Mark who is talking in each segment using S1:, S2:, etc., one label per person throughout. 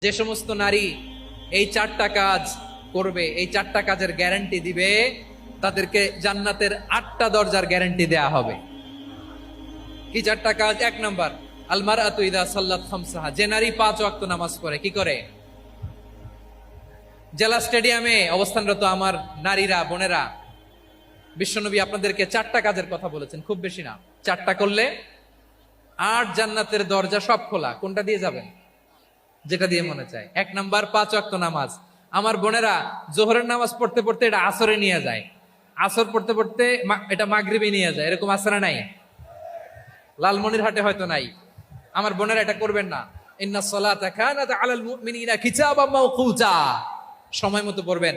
S1: যে সমস্ত নারী এই চারটা কাজ করবে, এই চারটা কাজের গ্যারান্টি দিবে, তাদেরকে জান্নাতের 8টা দরজার গ্যারান্টি দেয়া হবে। কি চারটা কাজ? 1 নাম্বার, আল মারআতু ইযা সাল্লাত খামসাহা, যে নারী 5 ওয়াক্ত নামাজ পড়ে। কি করে? জেলা স্টেডিয়ামে অবস্থানরত আমার নারীরা, বোনেরা, বিশ্বনবী আপনাদেরকে 4টা কাজের কথা বলেছেন, খুব বেশি না। 4টা করলে 8 জান্নাতের দরজা সব খোলা। কোনটা দিয়ে যাবেন? যেটা দিয়ে মনে চায়। 1 নাম্বার 5 ওয়াক্ত নামাজ। আমার বোনেরা জোহরের নামাজ পড়তে পড়তে এটা আসরে নিয়ে যায়, আসর পড়তে পড়তে এটা মাগরিবে নিয়ে যায়। এরকম আসরে নাই? লালমনিরহাটে হয়তো নাই। আমার বোনেরা এটা করবেন না। ইন্নাস সালাতা কানাত আলাল মুমিনিনা কিতাবাম মাওকুতা, সময় মতো পড়বেন।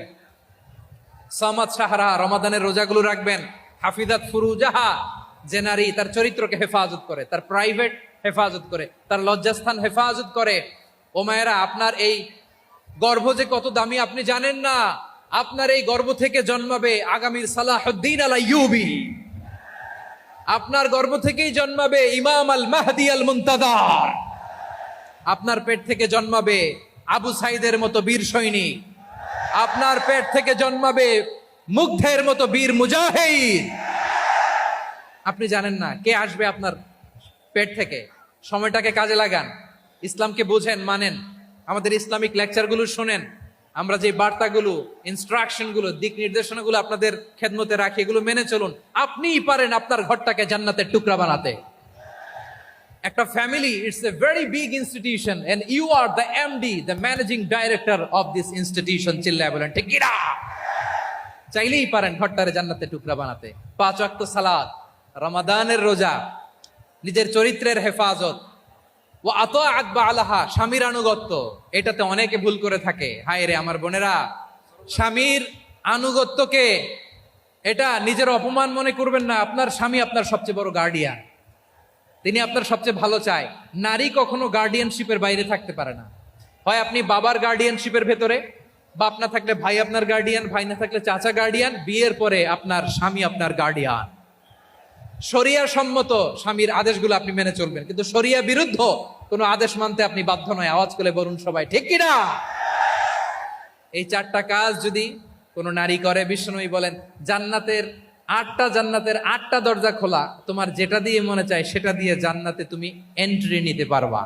S1: সামাত শাহরা, রমাদানের রোজাগুলো রাখবেন। হাফিজাত ফুরুজাহা, যে নারী তার চরিত্রকে হেফাজত করে, তার প্রাইভেট হেফাজত করে, তার লজ্জাস্থান হেফাজত করে। ও মায়েরা, আপনার এই গর্ভ যে কত দামি আপনি জানেন না। আপনার এই গর্ভ থেকে জন্মাবে আগামীর সালাহুদ্দিন আল আইয়ুবী। আপনার গর্ভ থেকেই জন্মাবে ইমাম আল মাহদি আল মুনতাজার। আপনার পেট থেকে জন্মাবে আবু সাইদের মতো বীর সৈনিক। আপনার পেট থেকে জন্মাবে মুগ্ধের মতো বীর মুজাহিদ। আপনি জানেন না কে আসবে আপনার পেট থেকে। সময়টাকে কাজে লাগান, ইসলামকে বুঝেন, মানেন, আমাদের ইসলামিক লেকচারগুলো শোনেন। আমরা যে বার্তাগুলো, ইনস্ট্রাকশনগুলো, দিক নির্দেশনাগুলো আপনাদের খেদমতে রাখি, এগুলো মেনে চলুন। আপনিই পারেন আপনার ঘরটাকে জান্নাতের টুকরা বানাতে। একটা family, it's a very big institution and you are the MD, the managing director of this institution. চিল্লায় বলেন ঠিক কিনা? চাইলেই পারেন ঘরটারে জান্নাতের টুকরা বানাতে। 5 ওয়াক্ত সালাত, রমাদানের রোজা, নিজের চরিত্রের হেফাজত, ও আতাআত বালাহা, স্বামীর আনুগত্য। এটাতে অনেকে ভুল করে থাকে। হায় রে আমার বোনেরা, স্বামীর আনুগত্যকে এটা নিজের অপমান মনে করবেন না। আপনার স্বামী আপনার সবচেয়ে বড় গার্ডিয়ান, তিনি আপনার সবচেয়ে ভালো চায়। নারী কখনো গার্ডিয়ানশিপের বাইরে থাকতে পারে না। হয় আপনি বাবার গার্ডিয়ানশিপের ভেতরে, বাপ না থাকলে ভাই আপনার গার্ডিয়ান, ভাই না থাকলে চাচা গার্ডিয়ান, বিয়ের পরে আপনার স্বামী আপনার গার্ডিয়ান। শরিয়া সম্মত স্বামীর আদেশগুলো আপনি মেনে চলবেন, কিন্তু শরিয়া বিরুদ্ধ কোনো আদেশ মানতে আপনি বাধ্য নয়। আওয়াজ করে বলুন সবাই ঠিক কিনা? এই 4টা কাজ যদি কোনো নারী করে, বিশ্বনবী বলেন জান্নাতের 8টা দরজা খোলা। তোমার যেটা দিয়ে মনে চায় সেটা দিয়ে জান্নাতে তুমি এন্ট্রি নিতে পারবা।